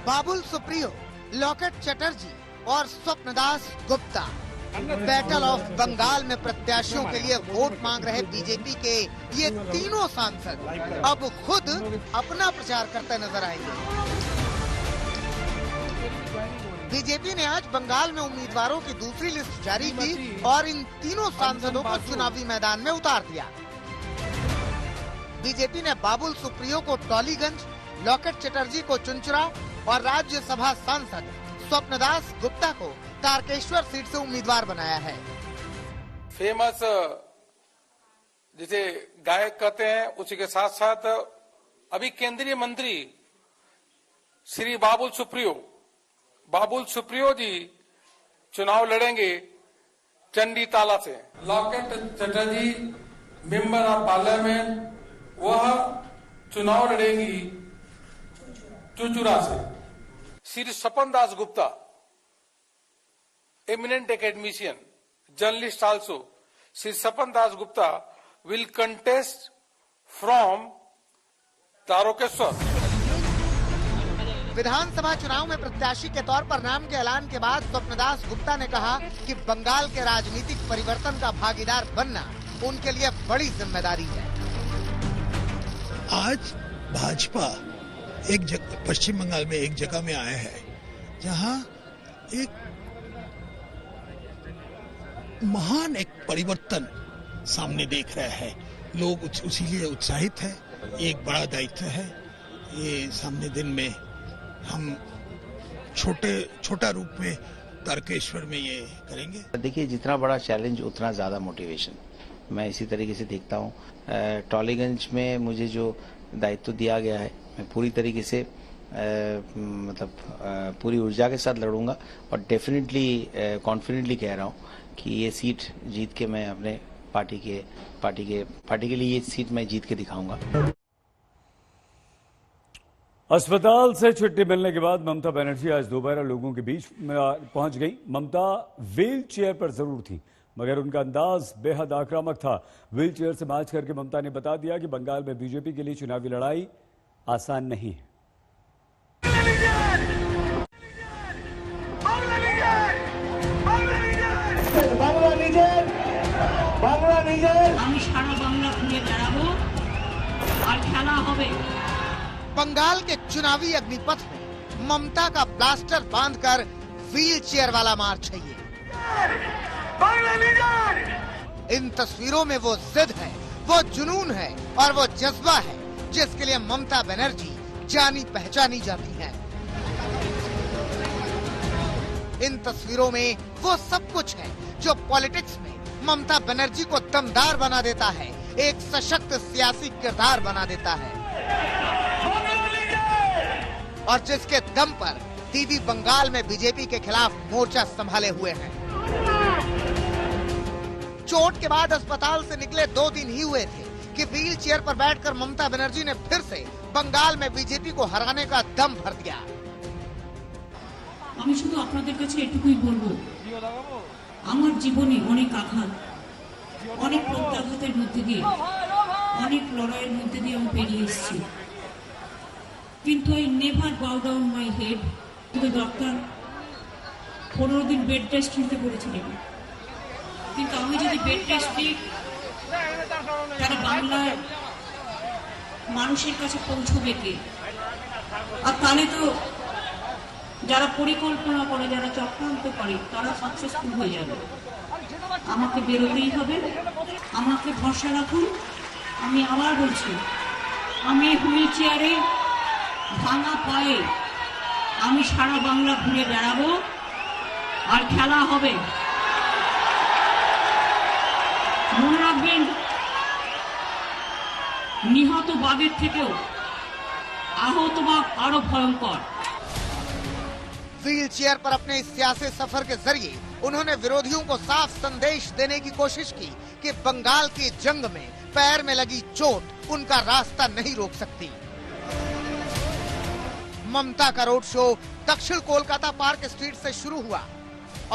बाबुल सुप्रियो, लॉकेट चटर्जी और Swapan Das Gupta battle of Bengal में प्रत्याशियों के लिए वोट मांग रहे बीजेपी के ये तीनों सांसद अब खुद अपना प्रचार करते नजर आएंगे। बीजेपी ने आज बंगाल में उम्मीदवारों की दूसरी लिस्ट जारी की और इन तीनों सांसदों को चुनावी मैदान में उतार दिया। बीजेपी ने बाबुल सुप्रियो को टॉलीगंज, लॉकेट चटर्जी को चुनचुरा और राज्यसभा सांसद स्वप्नदास गुप्ता को तारकेश्वर सीट से उम्मीदवार बनाया है। फेमस जिसे गायक कहते हैं, उसी के साथ साथ अभी केंद्रीय मंत्री श्री बाबुल सुप्रियो जी चुनाव लड़ेंगे चंडी ताला से। Locket Chatterjee member of parliament, वह चुनाव लड़ेंगी चुचुरा से। Shri स्वपनदास Gupta, eminent academician, journalist also, Sri Swapan Das Gupta will contest from Tarkeshwar. विधानसभा चुनाव में प्रत्याशी के तौर पर नाम के ऐलान के बाद स्वप्नदास गुप्ता ने कहा कि बंगाल के राजनीतिक परिवर्तन का भागीदार बनना उनके लिए बड़ी जिम्मेदारी है। आज भाजपा पश्चिम बंगाल में एक जगह में आया है जहां एक महान एक परिवर्तन सामने देख रहे हैं लोग, उसीलिए उत्साहित है। एक बड़ा दायित्व है ये, सामने दिन में हम छोटा रूप में तारकेश्वर में ये करेंगे। देखिए, जितना बड़ा चैलेंज उतना ज्यादा मोटिवेशन, मैं इसी तरीके से देखता हूँ। टॉलीगंज में मुझे जो दायित्व दिया गया है, मैं पूरी तरीके से पूरी ऊर्जा के साथ लड़ूंगा और डेफिनेटली कॉन्फिडेंटली कह रहा हूँ कि ये सीट जीत के मैं अपने पार्टी के लिए ये सीट मैं जीत के दिखाऊंगा। अस्पताल से छुट्टी मिलने के बाद ममता बनर्जी आज दोबारा लोगों के बीच पहुंच गई। ममता व्हील चेयर पर जरूर थी, मगर उनका अंदाज बेहद आक्रामक था। व्हील चेयर से मार्च करके ममता ने बता दिया कि बंगाल में बीजेपी के लिए चुनावी लड़ाई आसान नहीं है। बंगाल के चुनावी अग्निपथ में ममता का ब्लास्टर बांधकर व्हील चेयर वाला मार्च है ये। इन तस्वीरों में वो जिद है, वो जुनून है और वो जज्बा है जिसके लिए ममता बनर्जी जानी पहचानी जाती हैं। इन तस्वीरों में वो सब कुछ है जो पॉलिटिक्स में ममता बनर्जी को दमदार बना देता है, एक सशक्त सियासी किरदार बना देता है और जिसके दम पर दीदी बंगाल में बीजेपी के खिलाफ मोर्चा संभाले हुए हैं। चोट के बाद अस्पताल से निकले 2 दिन ही हुए थे कि व्हील चेयर पर बैठकर ममता बनर्जी ने फिर से बंगाल में बीजेपी को हराने का दम भर दिया। আমি শুধু আপনাদের কাছে এটুকুই বলবো, আমার জীবনে অনেক আঘাত, অনেক প্রত্যাঘাতের মধ্যে দিয়ে, অনেক লড়াইয়ের মধ্যে দিয়ে আমি পেরিয়ে এসেছি, কিন্তু আই নেভার বাউ ডাউন মাই হেড। কিন্তু ডক্টর 15 দিন বেড রেস্ট নিতে বলেছিলেন, কিন্তু আমি যদি বেড রেস্ট নিই তাহলে বাংলায় মানুষের কাছে পৌঁছবে কে? আর তাহলে তো যারা পরিকল্পনা করে, যারা চক্রান্ত করে, তারা সাকসেসফুল হয়ে যাবে। আমাকে বেরোতেই হবে, আমাকে ভরসা রাখুন। আমি আবার বলছি, আমি হুইল চেয়ারে ভাঙা পায়ে আমি সারা বাংলা ঘুরে বেড়াবো আর খেলা হবে। মনে রাখবেন, নিহত বাঘের থেকেও आहत बाघ आरो भयंकर। व्हील चेयर पर अपने इस सियासी सफर के जरिए उन्होंने विरोधियों को साफ संदेश देने की कोशिश की कि बंगाल की जंग में पैर में लगी चोट उनका रास्ता नहीं रोक सकती। ममता का रोड शो दक्षिण कोलकाता पार्क स्ट्रीट से शुरू हुआ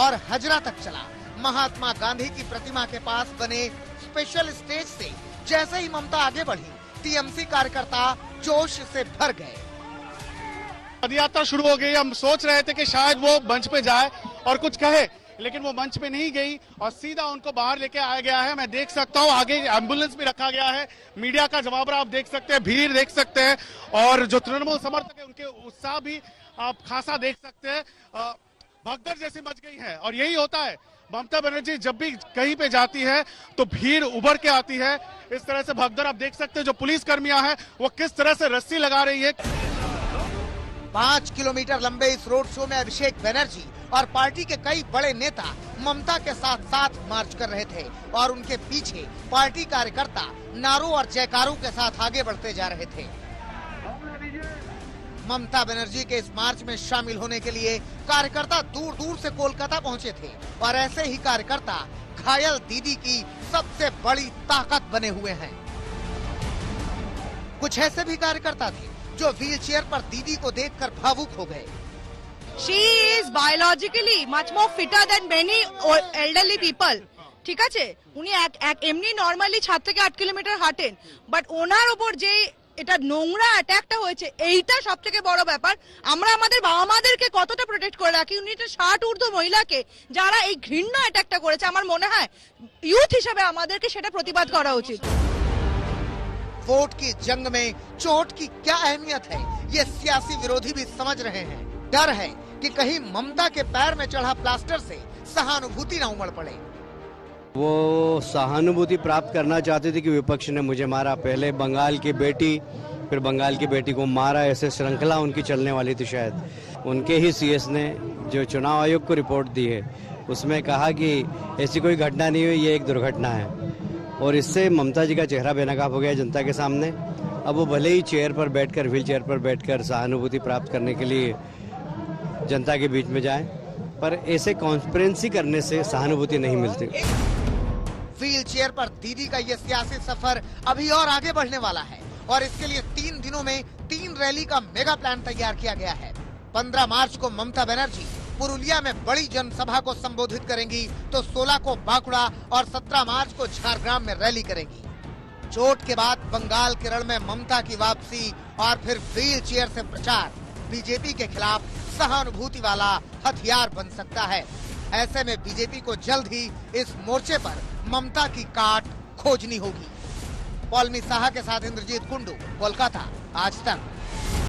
और हजरा तक चला। महात्मा गांधी की प्रतिमा के पास बने स्पेशल स्टेज से जैसे ही ममता आगे बढ़ी, टीएमसी कार्यकर्ता जोश से भर गए। पदयात्रा शुरू हो गई। हम सोच रहे थे कि शायद वो मंच पे जाए और कुछ कहे, लेकिन वो मंच पे नहीं गई और सीधा उनको बाहर लेके आया गया है। मैं देख सकता हूँ आगे एम्बुलेंस भी रखा गया है। मीडिया का जवाब आप देख सकते हैं, भीड़ देख सकते हैं और जो तृणमूल समर्थक है उनके उत्साह भी आप खासा देख सकते हैं। भगदड़ जैसी मच गई है और यही होता है, ममता बनर्जी जब भी कहीं पे जाती है तो भीड़ उभर के आती है। इस तरह से भगदड़ आप देख सकते हैं। जो पुलिस कर्मियां हैं वो किस तरह से रस्सी लगा रही है। 5 किलोमीटर लंबे इस रोड शो में अभिषेक बनर्जी और पार्टी के कई बड़े नेता ममता के साथ साथ मार्च कर रहे थे और उनके पीछे पार्टी कार्यकर्ता नारों और जयकारों के साथ आगे बढ़ते जा रहे थे। ममता बनर्जी के इस मार्च में शामिल होने के लिए कार्यकर्ता दूर दूर से कोलकाता पहुंचे थे और ऐसे ही कार्यकर्ता घायल दीदी की सबसे बड़ी ताकत बने हुए हैं। कुछ ऐसे भी कार्यकर्ता थे जो व्हीलचेयर पर दीदी को देखकर भावुक हो गए। She is biologically much more fitter than many elderly people. ঠিক আছে, উনি এমনি নরমালি 7 থেকে 8 কিলোমিটার হাঁটেন, বাট ওনার উপর যে এটা নোংরা অ্যাটাকটা হয়েছে এইটা সবথেকে বড় ব্যাপার। আমরা আমাদের বাবা মাদেরকে কতটা প্রোটেক্ট করে রাখি, উনি এটা 60 ঊর্ধ্ব মহিলাকে যারা এই ঘৃণ্য অ্যাটাকটা করেছে, আমার মনে হয় ইউথ হিসেবে আমাদেরকে সেটা প্রতিবাদ করা উচিত। वोट की जंग में चोट की क्या अहमियत है, ये सियासी विरोधी भी समझ रहे हैं। डर है कि कहीं ममता के पैर में चढ़ा प्लास्टर से सहानुभूति न उमड़ पड़े। वो सहानुभूति प्राप्त करना चाहते थे कि विपक्ष ने मुझे मारा, पहले बंगाल की बेटी, फिर बंगाल की बेटी को मारा, ऐसे श्रृंखला उनकी चलने वाली थी। शायद उनके ही सीएस ने जो चुनाव आयोग को रिपोर्ट दी है उसमें कहा कि ऐसी कोई घटना नहीं हुई, ये एक दुर्घटना है और इससे ममता जी का चेहरा बेनकाब हो गया जनता के सामने। अब वो भले ही चेयर पर बैठकर, व्हील चेयर पर बैठकर सहानुभूति प्राप्त करने के लिए जनता के बीच में जाए, पर ऐसे कॉन्फ्रेंसी करने से सहानुभूति नहीं मिलती। व्हील चेयर पर दीदी का ये सियासी सफर अभी और आगे बढ़ने वाला है और इसके लिए 3 दिनों में 3 रैली का मेगा प्लान तैयार किया गया है। 15 मार्च को ममता बनर्जी पुरुलिया में बड़ी जनसभा को संबोधित करेंगी तो 16 को बांकुड़ा और 17 मार्च को झारग्राम में रैली करेंगी। चोट के बाद बंगाल केरल में ममता की वापसी और फिर व्हील चेयर से प्रचार बीजेपी के खिलाफ सहानुभूति वाला हथियार बन सकता है। ऐसे में बीजेपी को जल्द ही इस मोर्चे पर ममता की काट खोजनी होगी। पौलमी साहा के साथ इंद्रजीत कुंडू, कोलकाता, आज तक।